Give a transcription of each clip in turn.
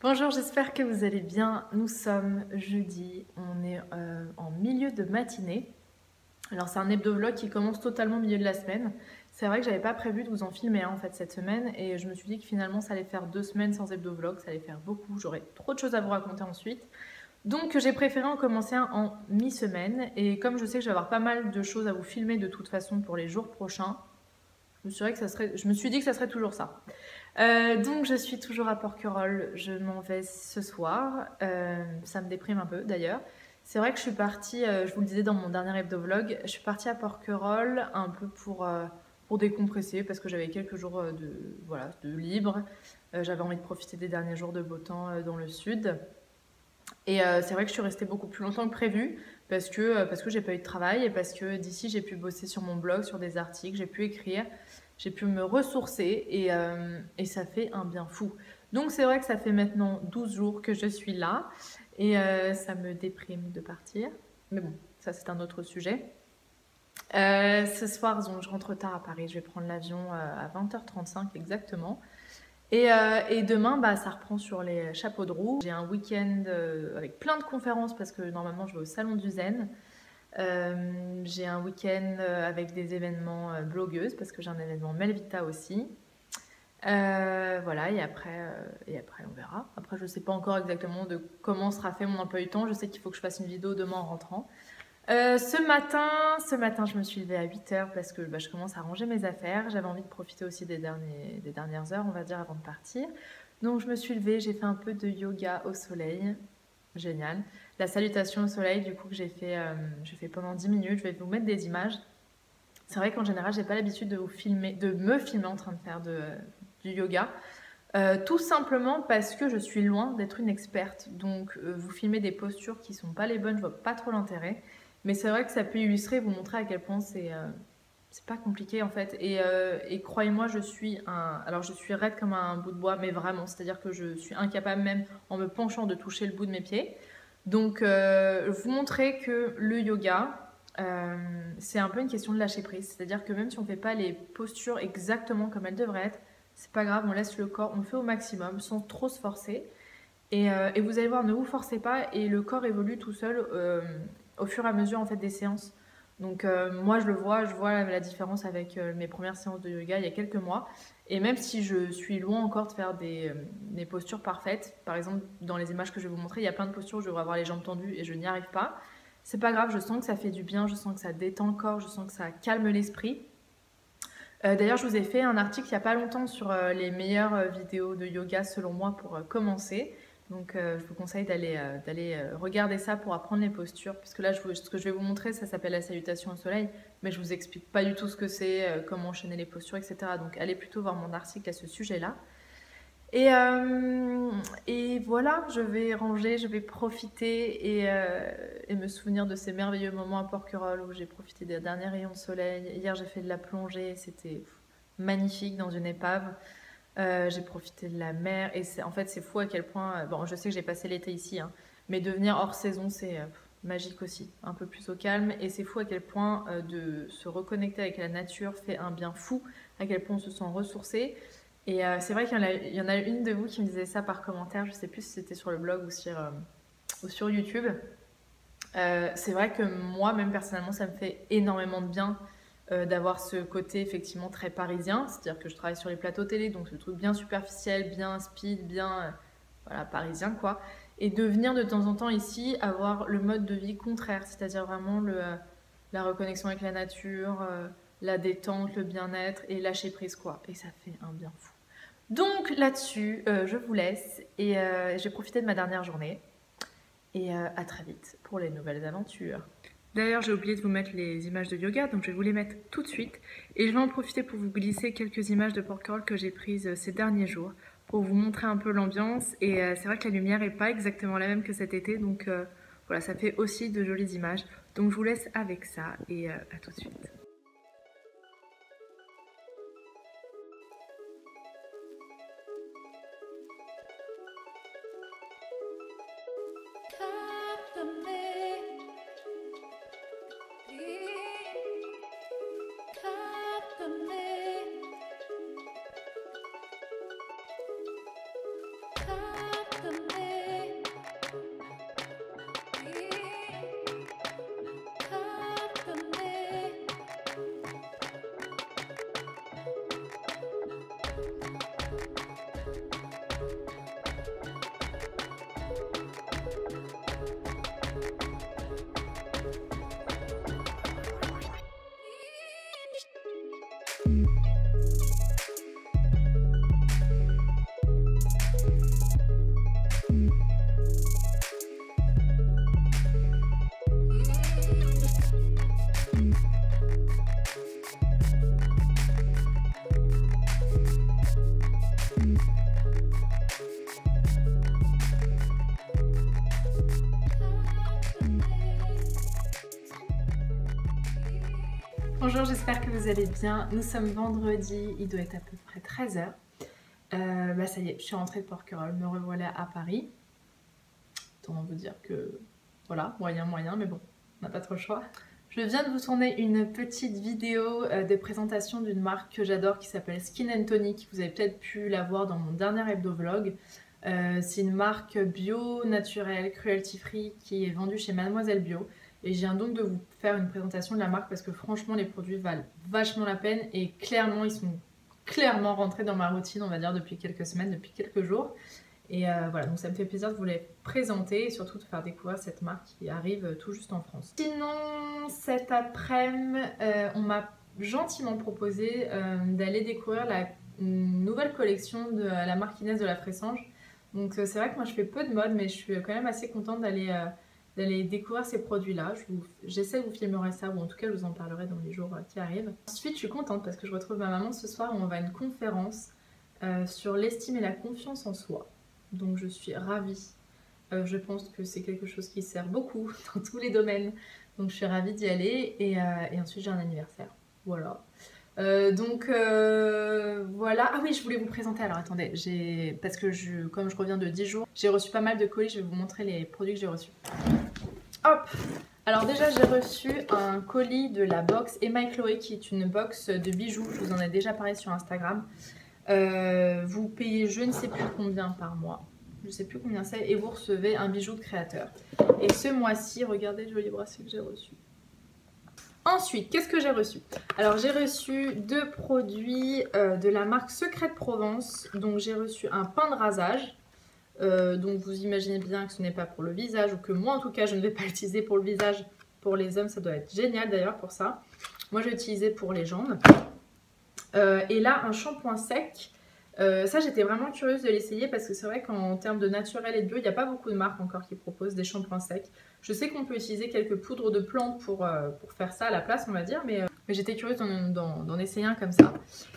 Bonjour, j'espère que vous allez bien. Nous sommes jeudi, on est en milieu de matinée. Alors c'est un hebdo-vlog qui commence totalement au milieu de la semaine. C'est vrai que j'avais pas prévu de vous en filmer en fait cette semaine et je me suis dit que finalement ça allait faire 2 semaines sans hebdo-vlog, ça allait faire beaucoup, j'aurais trop de choses à vous raconter ensuite. Donc j'ai préféré en commencer un en mi-semaine et comme je sais que je vais avoir pas mal de choses à vous filmer de toute façon pour les jours prochains, je me suis dit que ça serait toujours ça. Donc je suis toujours à Porquerolles, je m'en vais ce soir, ça me déprime un peu d'ailleurs. C'est vrai que je suis partie, je vous le disais dans mon dernier hebdo-vlog, je suis partie à Porquerolles un peu pour décompresser parce que j'avais quelques jours voilà, de libre. J'avais envie de profiter des derniers jours de beau temps dans le sud. Et c'est vrai que je suis restée beaucoup plus longtemps que prévu parce que j'ai pas eu de travail et parce que d'ici j'ai pu bosser sur mon blog, sur des articles, j'ai pu écrire, j'ai pu me ressourcer et ça fait un bien fou. Donc c'est vrai que ça fait maintenant 12 jours que je suis là et ça me déprime de partir. Mais bon, ça c'est un autre sujet. Ce soir, donc, je rentre tard à Paris, je vais prendre l'avion à 20h35 exactement. Et demain, bah, ça reprend sur les chapeaux de roue. J'ai un week-end avec plein de conférences parce que normalement je vais au salon du Zen. J'ai un week-end avec des événements blogueuses parce que j'ai un événement Melvita aussi. Voilà, et après on verra. Après, je sais pas encore exactement de comment sera fait mon emploi du temps. Je sais qu'il faut que je fasse une vidéo demain en rentrant. Ce matin, je me suis levée à 8h parce que bah, je commence à ranger mes affaires. J'avais envie de profiter aussi des dernières heures, on va dire, avant de partir. Donc je me suis levée, j'ai fait un peu de yoga au soleil. Génial. La salutation au soleil, du coup, que j'ai fait pendant 10 minutes. Je vais vous mettre des images. C'est vrai qu'en général, j'ai pas l'habitude de me filmer en train de faire du yoga. Tout simplement parce que je suis loin d'être une experte. Donc, vous filmer des postures qui sont pas les bonnes, je vois pas trop l'intérêt. Mais c'est vrai que ça peut illustrer, vous montrer à quel point c'est pas compliqué en fait. Et croyez-moi, alors je suis raide comme un bout de bois, mais vraiment, c'est-à-dire que je suis incapable même en me penchant de toucher le bout de mes pieds. Donc, vous montrer que le yoga, c'est un peu une question de lâcher prise. C'est-à-dire que même si on fait pas les postures exactement comme elles devraient être, c'est pas grave, on laisse le corps, on le fait au maximum sans trop se forcer. Et vous allez voir, ne vous forcez pas et le corps évolue tout seul au fur et à mesure en fait des séances. Donc moi je vois la différence avec mes premières séances de yoga il y a quelques mois. Et même si je suis loin encore de faire des postures parfaites, par exemple dans les images que je vais vous montrer, il y a plein de postures où je devrais avoir les jambes tendues et je n'y arrive pas. C'est pas grave, je sens que ça fait du bien, je sens que ça détend le corps, je sens que ça calme l'esprit. D'ailleurs, je vous ai fait un article il n'y a pas longtemps sur les meilleures vidéos de yoga selon moi pour commencer. Donc, je vous conseille d'aller regarder ça pour apprendre les postures. Puisque là, ce que je vais vous montrer, ça s'appelle la salutation au soleil. Mais je vous explique pas du tout ce que c'est, comment enchaîner les postures, etc. Donc, allez plutôt voir mon article à ce sujet-là. Et voilà, je vais ranger, je vais profiter et me souvenir de ces merveilleux moments à Porquerolles où j'ai profité des derniers rayons de soleil. Hier, j'ai fait de la plongée, c'était magnifique dans une épave. J'ai profité de la mer et en fait, c'est fou à quel point. Bon, je sais que j'ai passé l'été ici, hein, mais devenir hors saison, c'est magique aussi, un peu plus au calme. Et c'est fou à quel point de se reconnecter avec la nature fait un bien fou, à quel point on se sent ressourcé. Et c'est vrai qu'il y en a une de vous qui me disait ça par commentaire, je sais plus si c'était sur le blog ou sur YouTube. C'est vrai que moi, même personnellement, ça me fait énormément de bien d'avoir ce côté effectivement très parisien, c'est-à-dire que je travaille sur les plateaux télé, donc ce truc bien superficiel, bien speed, bien voilà, parisien quoi. Et de venir de temps en temps ici avoir le mode de vie contraire, c'est-à-dire vraiment la reconnexion avec la nature, la détente, le bien-être et lâcher prise quoi. Et ça fait un bien fou. Donc là-dessus, je vous laisse et j'ai profité de ma dernière journée. Et à très vite pour les nouvelles aventures. D'ailleurs, j'ai oublié de vous mettre les images de yoga, donc je vais vous les mettre tout de suite. Et je vais en profiter pour vous glisser quelques images de Porquerolles que j'ai prises ces derniers jours, pour vous montrer un peu l'ambiance. Et c'est vrai que la lumière n'est pas exactement la même que cet été, donc voilà, ça fait aussi de jolies images. Donc je vous laisse avec ça et à tout de suite. Bonjour, j'espère que vous allez bien. Nous sommes vendredi, il doit être à peu près 13 h. Ça y est, je suis rentrée de Porquerolles, me revoilà à Paris. Autant vous dire que voilà, moyen, mais bon, on n'a pas trop le choix. Je viens de vous tourner une petite vidéo de présentation d'une marque que j'adore qui s'appelle Skin & Tonic. Vous avez peut-être pu la voir dans mon dernier hebdo-vlog. C'est une marque bio, naturelle, cruelty free qui est vendue chez Mademoiselle Bio. Et je viens donc de vous faire une présentation de la marque parce que franchement les produits valent vachement la peine et clairement ils sont clairement rentrés dans ma routine, on va dire depuis quelques semaines, depuis quelques jours. Et voilà, donc ça me fait plaisir de vous les présenter et surtout de faire découvrir cette marque qui arrive tout juste en France. Sinon, cet après-midi, on m'a gentiment proposé d'aller découvrir la nouvelle collection de la marque Inès de la Fressange. Donc c'est vrai que moi je fais peu de mode, mais je suis quand même assez contente d'aller découvrir ces produits-là. J'essaie de vous filmer ça, ou en tout cas je vous en parlerai dans les jours qui arrivent. Ensuite je suis contente parce que je retrouve ma maman ce soir où on va à une conférence sur l'estime et la confiance en soi. Donc je suis ravie. Je pense que c'est quelque chose qui sert beaucoup dans tous les domaines. Donc je suis ravie d'y aller et ensuite j'ai un anniversaire. Voilà. Voilà. Ah oui, je voulais vous présenter. Alors attendez, parce que comme je reviens de 10 jours, j'ai reçu pas mal de colis. Je vais vous montrer les produits que j'ai reçus. Hop! Alors déjà, j'ai reçu un colis de la box Emma et Chloé qui est une box de bijoux. Je vous en ai déjà parlé sur Instagram. Vous payez je ne sais plus combien par mois. Je ne sais plus combien c'est. Et vous recevez un bijou de créateur. Et ce mois-ci, regardez le joli bracelet que j'ai reçu. Ensuite, qu'est-ce que j'ai reçu? Alors, j'ai reçu 2 produits de la marque Secret de Provence. Donc, j'ai reçu un pain de rasage. Donc, vous imaginez bien que ce n'est pas pour le visage, ou que moi, en tout cas, je ne vais pas l'utiliser pour le visage. Pour les hommes, ça doit être génial d'ailleurs pour ça. Moi, je vais l'utiliser pour les jambes. Et là, un shampoing sec. Ça, j'étais vraiment curieuse de l'essayer parce que c'est vrai qu'en termes de naturel et de bio, il n'y a pas beaucoup de marques encore qui proposent des shampoings secs. Je sais qu'on peut utiliser quelques poudres de plantes pour faire ça à la place, on va dire, mais j'étais curieuse d'en essayer un comme ça.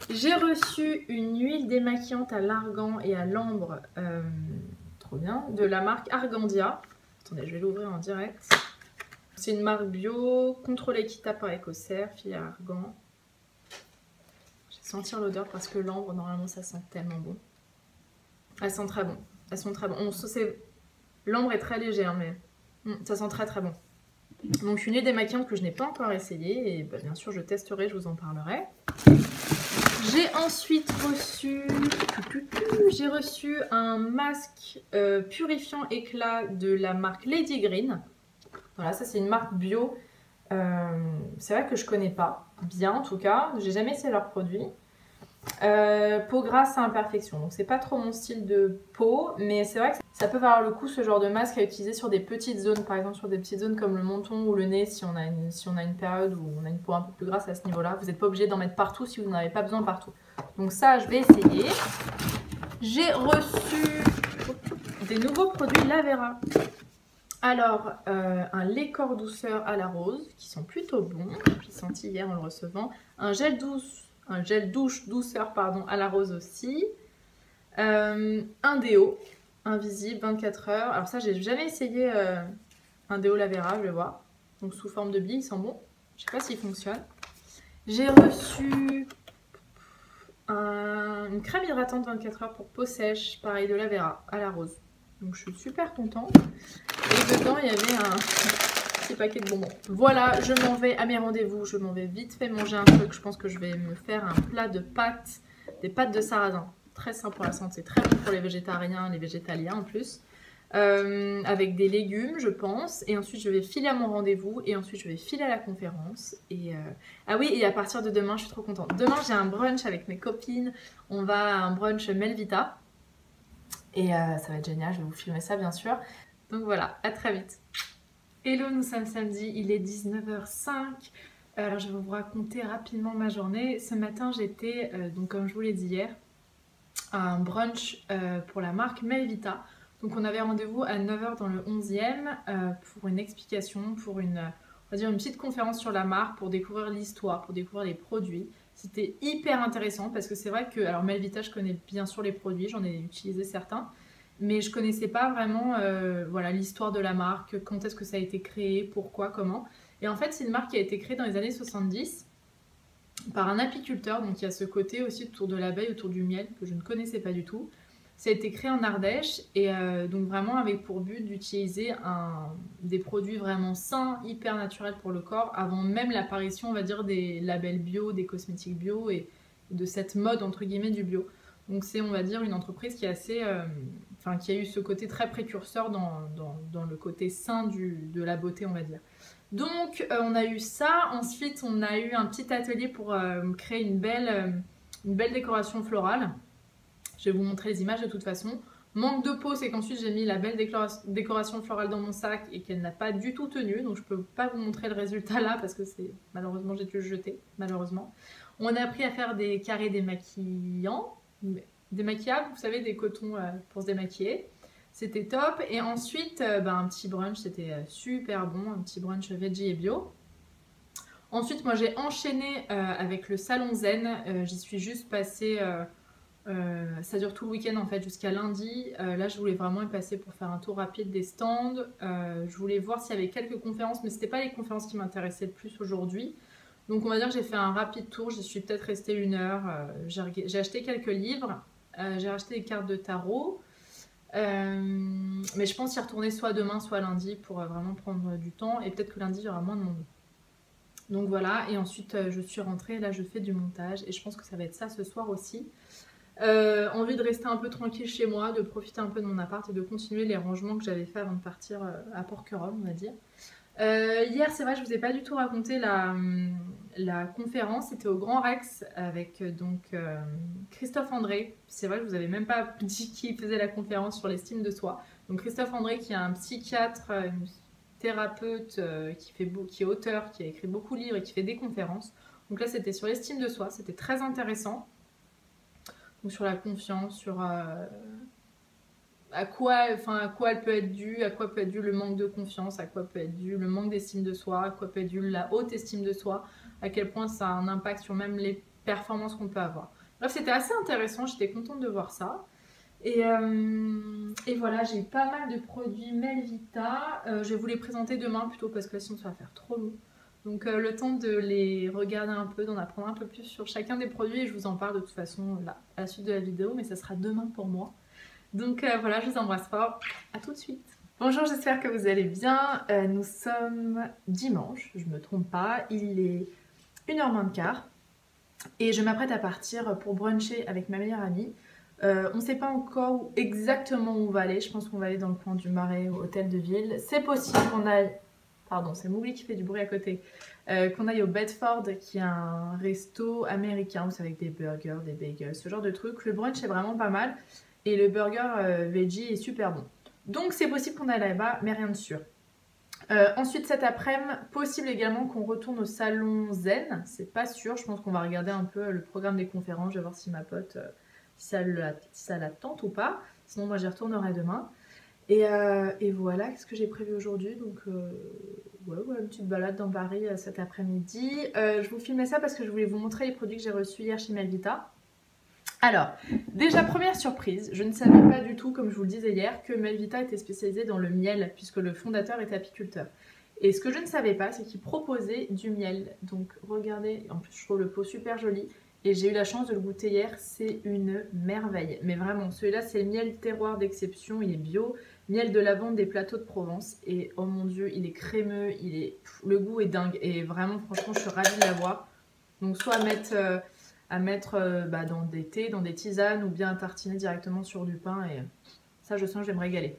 J'ai reçu une huile démaquillante à l'argan et à l'ambre, trop bien, de la marque Argandia. Attendez, je vais l'ouvrir en direct. C'est une marque bio, contrôlée équitable par Écossaire, filière argan. Sentir l'odeur parce que l'ambre normalement ça sent tellement bon. Elles sentent très bon. Elles sont très bon. L'ambre est très léger hein, mais ça sent très très bon. Donc une huile démaquillante que je n'ai pas encore essayée et bah, bien sûr je testerai, je vous en parlerai. J'ai ensuite reçu un masque purifiant éclat de la marque Lady Green. Voilà, ça c'est une marque bio. C'est vrai que je connais pas bien en tout cas, j'ai jamais essayé leurs produits. Peau grasse à imperfection, donc c'est pas trop mon style de peau, mais c'est vrai que ça peut valoir le coup ce genre de masque à utiliser sur des petites zones, par exemple sur des petites zones comme le menton ou le nez si on a une période où on a une peau un peu plus grasse à ce niveau là. Vous n'êtes pas obligé d'en mettre partout si vous n'en avez pas besoin partout, donc ça je vais essayer. J'ai reçu des nouveaux produits Lavera. Alors, un lait corps douceur à la rose, qui sont plutôt bons, j'ai senti hier en le recevant. Un gel douche douceur pardon, à la rose aussi. Un déo, invisible, 24 heures. Alors ça, j'ai jamais essayé un déo Lavera, je vais voir. Donc sous forme de bille, il sent bon. Je sais pas s'il fonctionne. J'ai reçu une crème hydratante 24 heures pour peau sèche, pareil de Lavera, à la rose. Donc je suis super contente. Et dedans, il y avait un petit paquet de bonbons. Voilà, je m'en vais à mes rendez-vous. Je m'en vais vite fait manger un truc. Je pense que je vais me faire un plat de pâtes, des pâtes de sarrasin. Très sain pour la santé, très bon pour les végétariens, les végétaliens en plus. Avec des légumes, je pense. Et ensuite, je vais filer à mon rendez-vous. Et ensuite, je vais filer à la conférence. Ah oui, et à partir de demain, je suis trop contente. Demain, j'ai un brunch avec mes copines. On va à un brunch Melvita. Et ça va être génial, je vais vous filmer ça bien sûr. Donc voilà, à très vite. Hello, nous sommes samedi, il est 19h05. Alors je vais vous raconter rapidement ma journée. Ce matin j'étais, donc comme je vous l'ai dit hier, à un brunch pour la marque Melvita. Donc on avait rendez-vous à 9h dans le 11e pour une explication, pour on va dire une petite conférence sur la marque, pour découvrir l'histoire, pour découvrir les produits. C'était hyper intéressant parce que c'est vrai que, alors Melvita, je connais bien sûr les produits, j'en ai utilisé certains, mais je connaissais pas vraiment voilà, l'histoire de la marque, quand est-ce que ça a été créé, pourquoi, comment. Et en fait, c'est une marque qui a été créée dans les années 70 par un apiculteur. Donc il y a ce côté aussi autour de l'abeille, autour du miel que je ne connaissais pas du tout. Ça a été créé en Ardèche et donc vraiment avec pour but d'utiliser des produits vraiment sains, hyper naturels pour le corps, avant même l'apparition, on va dire, des labels bio, des cosmétiques bio et de cette mode entre guillemets du bio. Donc c'est, on va dire, une entreprise qui est assez, qui a eu ce côté très précurseur dans le côté sain de la beauté, on va dire. Donc on a eu ça. Ensuite on a eu un petit atelier pour créer une belle décoration florale. Je vais vous montrer les images de toute façon. Manque de peau, c'est qu'ensuite j'ai mis la belle décoration florale dans mon sac et qu'elle n'a pas du tout tenu. Donc je peux pas vous montrer le résultat là parce que malheureusement j'ai dû le jeter, malheureusement. On a appris à faire des carrés démaquillants, démaquillables, vous savez, des cotons pour se démaquiller. C'était top. Et ensuite, un petit brunch, c'était super bon, un petit brunch veggie et bio. Ensuite, moi j'ai enchaîné avec le salon zen. J'y suis juste passée... ça dure tout le week-end en fait jusqu'à lundi. Là je voulais vraiment y passer pour faire un tour rapide des stands. Je voulais voir s'il y avait quelques conférences, mais c'était pas les conférences qui m'intéressaient le plus aujourd'hui. Donc on va dire que j'ai fait un rapide tour, j'y suis peut-être restée 1 heure. J'ai acheté quelques livres, j'ai acheté des cartes de tarot. Mais je pense y retourner soit demain soit lundi pour vraiment prendre du temps. Et peut-être que lundi il y aura moins de monde. Donc voilà, et ensuite je suis rentrée, là je fais du montage et je pense que ça va être ça ce soir aussi. Envie de rester un peu tranquille chez moi, de profiter un peu de mon appart et de continuer les rangements que j'avais fait avant de partir à Porquerolles, on va dire. Hier, c'est vrai, je vous ai pas du tout raconté la conférence. C'était au Grand Rex avec Christophe André. C'est vrai, je vous avais même pas dit qui faisait la conférence sur l'estime de soi. Donc Christophe André, qui est un psychiatre, thérapeute, qui est auteur, qui a écrit beaucoup de livres et qui fait des conférences. Donc là, c'était sur l'estime de soi. C'était très intéressant. Donc sur la confiance, sur à quoi elle peut être due, à quoi peut être dû le manque de confiance, à quoi peut être dû le manque d'estime de soi, à quoi peut être dû la haute estime de soi, à quel point ça a un impact sur même les performances qu'on peut avoir. Bref, c'était assez intéressant, j'étais contente de voir ça. Et voilà, j'ai eu pas mal de produits Melvita. Je vais vous les présenter demain plutôt parce que sinon ça va faire trop long. Donc le temps de les regarder un peu, d'en apprendre un peu plus sur chacun des produits et je vous en parle de toute façon là, à la suite de la vidéo, mais ça sera demain pour moi. Donc voilà, je vous embrasse fort, à tout de suite. Bonjour, j'espère que vous allez bien. Nous sommes dimanche, je ne me trompe pas, il est 1h moins le quart et je m'apprête à partir pour bruncher avec ma meilleure amie. On ne sait pas encore exactement où on va aller, je pense qu'on va aller dans le coin du Marais, au hôtel de ville. C'est possible qu'on aille... Pardon, c'est Mouli qui fait du bruit à côté. Qu'on aille au Bedford, qui est un resto américain, vous savez, avec des burgers, des bagels, ce genre de trucs. Le brunch est vraiment pas mal. Et le burger veggie est super bon. Donc c'est possible qu'on aille là-bas, mais rien de sûr. Ensuite cet après-midi, possible également qu'on retourne au salon Zen. C'est pas sûr, je pense qu'on va regarder un peu le programme des conférences. Je vais voir si ma pote, si ça la tente ou pas. Sinon moi j'y retournerai demain. Et voilà, qu'est-ce que j'ai prévu aujourd'hui? Donc ouais, une petite balade dans Paris cet après-midi. Je vous filmais ça parce que je voulais vous montrer les produits que j'ai reçus hier chez Melvita. Alors, déjà première surprise, je ne savais pas du tout, comme je vous le disais hier, que Melvita était spécialisée dans le miel, puisque le fondateur est apiculteur. Et ce que je ne savais pas, c'est qu'il proposait du miel. Donc regardez, en plus je trouve le pot super joli. Et j'ai eu la chance de le goûter hier, c'est une merveille. Mais vraiment, celui-là c'est le miel terroir d'exception, il est bio. Miel de lavande des plateaux de Provence. Et oh mon dieu, il est crémeux, le goût est dingue. Et vraiment, franchement, je suis ravie de l'avoir. Donc soit à mettre dans des thés, dans des tisanes ou bien à tartiner directement sur du pain. Et ça, je sens que je vais me régaler.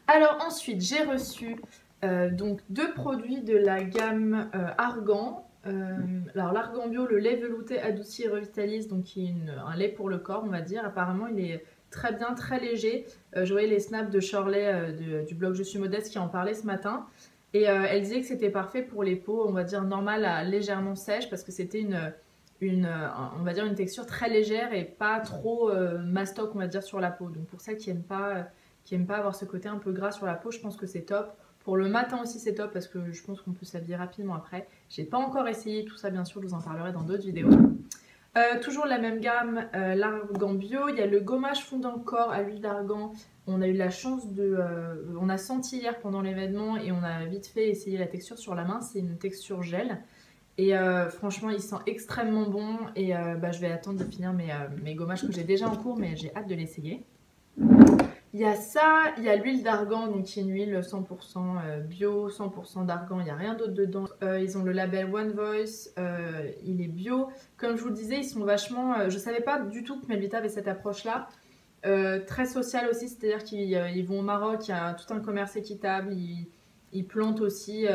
Alors ensuite, j'ai reçu donc 2 produits de la gamme Argan. Alors l'argan bio, le lait velouté adouci et revitalise, donc qui est un lait pour le corps, on va dire. Apparemment, il est très bien, très léger. Je voyais les snaps de Shirley du blog Je suis modeste qui en parlait ce matin. Et elle disait que c'était parfait pour les peaux, on va dire normales à légèrement sèches, parce que c'était on va dire une texture très légère et pas trop mastoc, on va dire, sur la peau. Donc pour ça qui aime pas avoir ce côté un peu gras sur la peau, je pense que c'est top. Pour le matin aussi c'est top parce que je pense qu'on peut s'habiller rapidement après. J'ai pas encore essayé tout ça, bien sûr, je vous en parlerai dans d'autres vidéos. Toujours la même gamme, l'argan bio. Il y a le gommage fondant corps à l'huile d'argan. On a eu la chance on a senti hier pendant l'événement et on a vite fait essayer la texture sur la main. C'est une texture gel. Et franchement, il sent extrêmement bon. Et je vais attendre de finir mes gommages que j'ai déjà en cours, mais j'ai hâte de l'essayer. Il y a ça, il y a l'huile d'argan, donc qui est une huile 100% bio, 100% d'argan, il n'y a rien d'autre dedans. Ils ont le label One Voice, il est bio. Comme je vous le disais, ils sont vachement... je ne savais pas du tout que Melvita avait cette approche-là. Très sociale aussi, c'est-à-dire qu'ils vont au Maroc, il y a tout un commerce équitable, ils plantent aussi...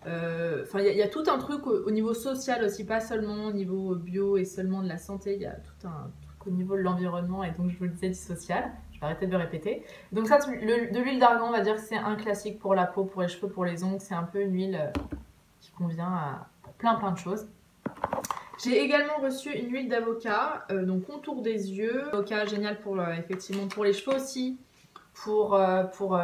Enfin, il y a tout un truc au niveau social aussi, pas seulement au niveau bio et seulement de la santé, il y a tout un truc au niveau de l'environnement et donc je vous le disais du social. Je vais arrêter de le répéter. Donc ça, de l'huile d'argan, on va dire que c'est un classique pour la peau, pour les cheveux, pour les ongles. C'est un peu une huile qui convient à plein de choses. J'ai également reçu une huile d'avocat, donc contour des yeux. Avocat génial pour effectivement pour les cheveux aussi, pour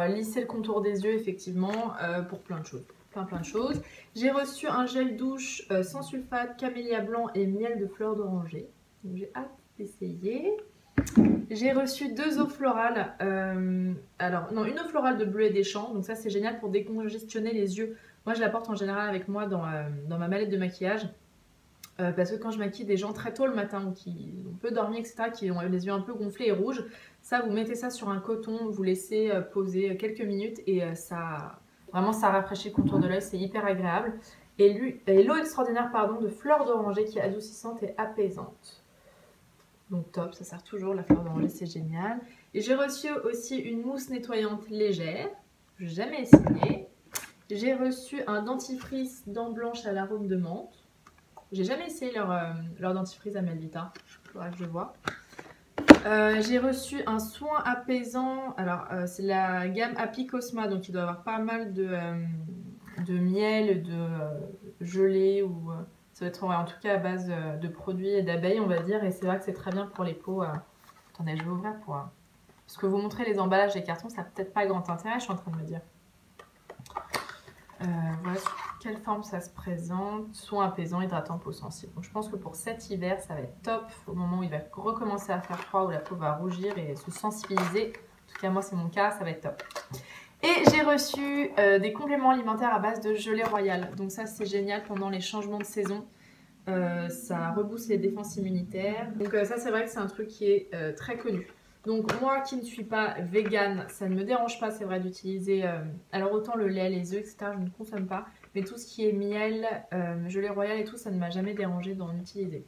lisser le contour des yeux effectivement, pour plein de choses. Plein de choses. J'ai reçu un gel douche sans sulfate, camélia blanc et miel de fleur d'oranger. Donc j'ai hâte d'essayer. J'ai reçu 2 eaux florales, une eau florale de bleuet des champs, donc ça c'est génial pour décongestionner les yeux. Moi je la porte en général avec moi dans ma mallette de maquillage, parce que quand je maquille des gens très tôt le matin ou qui ont peu dormi etc, qui ont les yeux un peu gonflés et rouges, ça vous mettez ça sur un coton, vous laissez poser quelques minutes et vraiment ça rafraîchit le contour de l'œil, c'est hyper agréable. Et l'eau extraordinaire de fleur d'oranger qui est adoucissante et apaisante. Donc top, ça sert toujours, la fleur d'oranger c'est génial. Et j'ai reçu aussi une mousse nettoyante légère, je n'ai jamais essayé. J'ai reçu un dentifrice dents blanches à l'arôme de menthe. J'ai jamais essayé leur dentifrice à Melvita, il faudra que je vois. J'ai reçu un soin apaisant, alors c'est la gamme Happy Cosma, donc il doit avoir pas mal de miel, de gelée ou... ça va être en tout cas à base de produits et d'abeilles on va dire, et c'est vrai que c'est très bien pour les peaux. Attendez, je vais ouvrir pour... parce que vous montrer les emballages des cartons, ça n'a peut-être pas grand intérêt, je suis en train de me dire. Voilà sous quelle forme ça se présente. Soin apaisant, hydratant, peau sensible. Donc je pense que pour cet hiver, ça va être top au moment où il va recommencer à faire froid, où la peau va rougir et se sensibiliser. En tout cas, moi c'est mon cas, ça va être top. Et j'ai reçu des compléments alimentaires à base de gelée royale. Donc ça c'est génial pendant les changements de saison. Ça rebooste les défenses immunitaires. Donc ça c'est vrai que c'est un truc qui est très connu. Donc moi qui ne suis pas végane, ça ne me dérange pas, c'est vrai, d'utiliser... alors autant le lait, les œufs, etc. je ne consomme pas. Mais tout ce qui est miel, gelée royale et tout, ça ne m'a jamais dérangé d'en utiliser.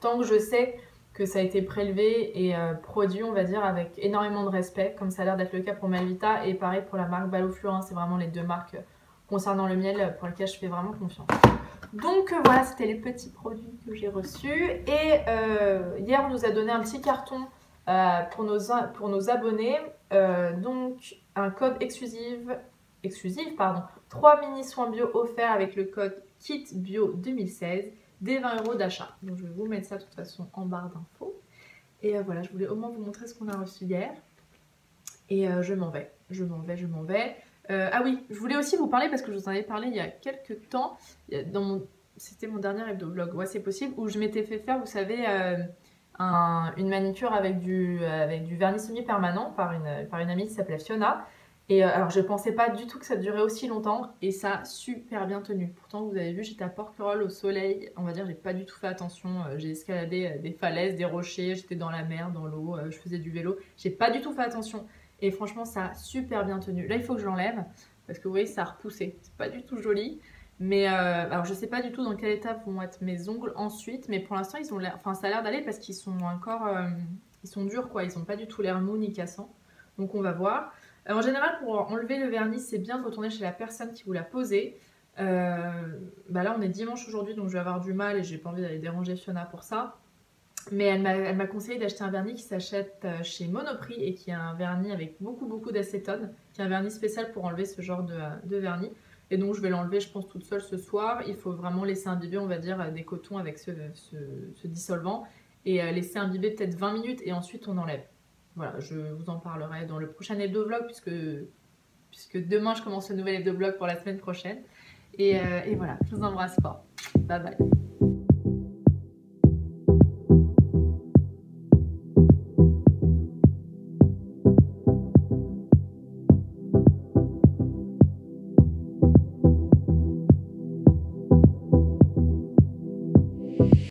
Tant que je sais que ça a été prélevé et produit, on va dire, avec énormément de respect, comme ça a l'air d'être le cas pour Melvita. Et pareil pour la marque Baloflurin, c'est vraiment les 2 marques concernant le miel pour lesquelles je fais vraiment confiance. Donc voilà, c'était les petits produits que j'ai reçus. Et hier, on nous a donné un petit carton pour nos abonnés. Donc un code exclusif, 3 mini soins bio offerts avec le code KITBIO 2016, des 20 € d'achat. Donc je vais vous mettre ça de toute façon en barre d'infos. Et voilà, je voulais au moins vous montrer ce qu'on a reçu hier. Et je m'en vais. Ah oui, je voulais aussi vous parler, parce que je vous en avais parlé il y a quelques temps, c'était mon dernier hebdo-vlog, ouais c'est possible, où je m'étais fait faire, vous savez, une manicure avec du vernis semi-permanent par une amie qui s'appelait Fiona. Et alors je pensais pas du tout que ça durait aussi longtemps, et ça a super bien tenu. Pourtant vous avez vu, j'étais à Porquerolles au soleil, on va dire j'ai pas du tout fait attention, j'ai escaladé des falaises, des rochers, j'étais dans la mer, dans l'eau, je faisais du vélo, j'ai pas du tout fait attention. Et franchement ça a super bien tenu. Là il faut que je l'enlève, parce que vous voyez ça a repoussé, c'est pas du tout joli. Mais alors je sais pas du tout dans quel état vont être mes ongles ensuite, mais pour l'instant ils ont l'air, enfin ça a l'air d'aller parce qu'ils sont encore, ils sont durs quoi, ils ont pas du tout l'air mou ni cassants. Donc on va voir. En général pour enlever le vernis c'est bien de retourner chez la personne qui vous l'a posé. Là on est dimanche aujourd'hui donc je vais avoir du mal et j'ai pas envie d'aller déranger Fiona pour ça. Mais elle m'a conseillé d'acheter un vernis qui s'achète chez Monoprix et qui est un vernis avec beaucoup d'acétone, qui est un vernis spécial pour enlever ce genre de vernis. Et donc je vais l'enlever je pense toute seule ce soir. Il faut vraiment laisser imbiber on va dire des cotons avec ce dissolvant et laisser imbiber peut-être 20 minutes et ensuite on enlève. Voilà, je vous en parlerai dans le prochain hebdo-vlog puisque demain je commence le nouvel hebdo-vlog pour la semaine prochaine. Et voilà, je vous embrasse fort. Bye bye.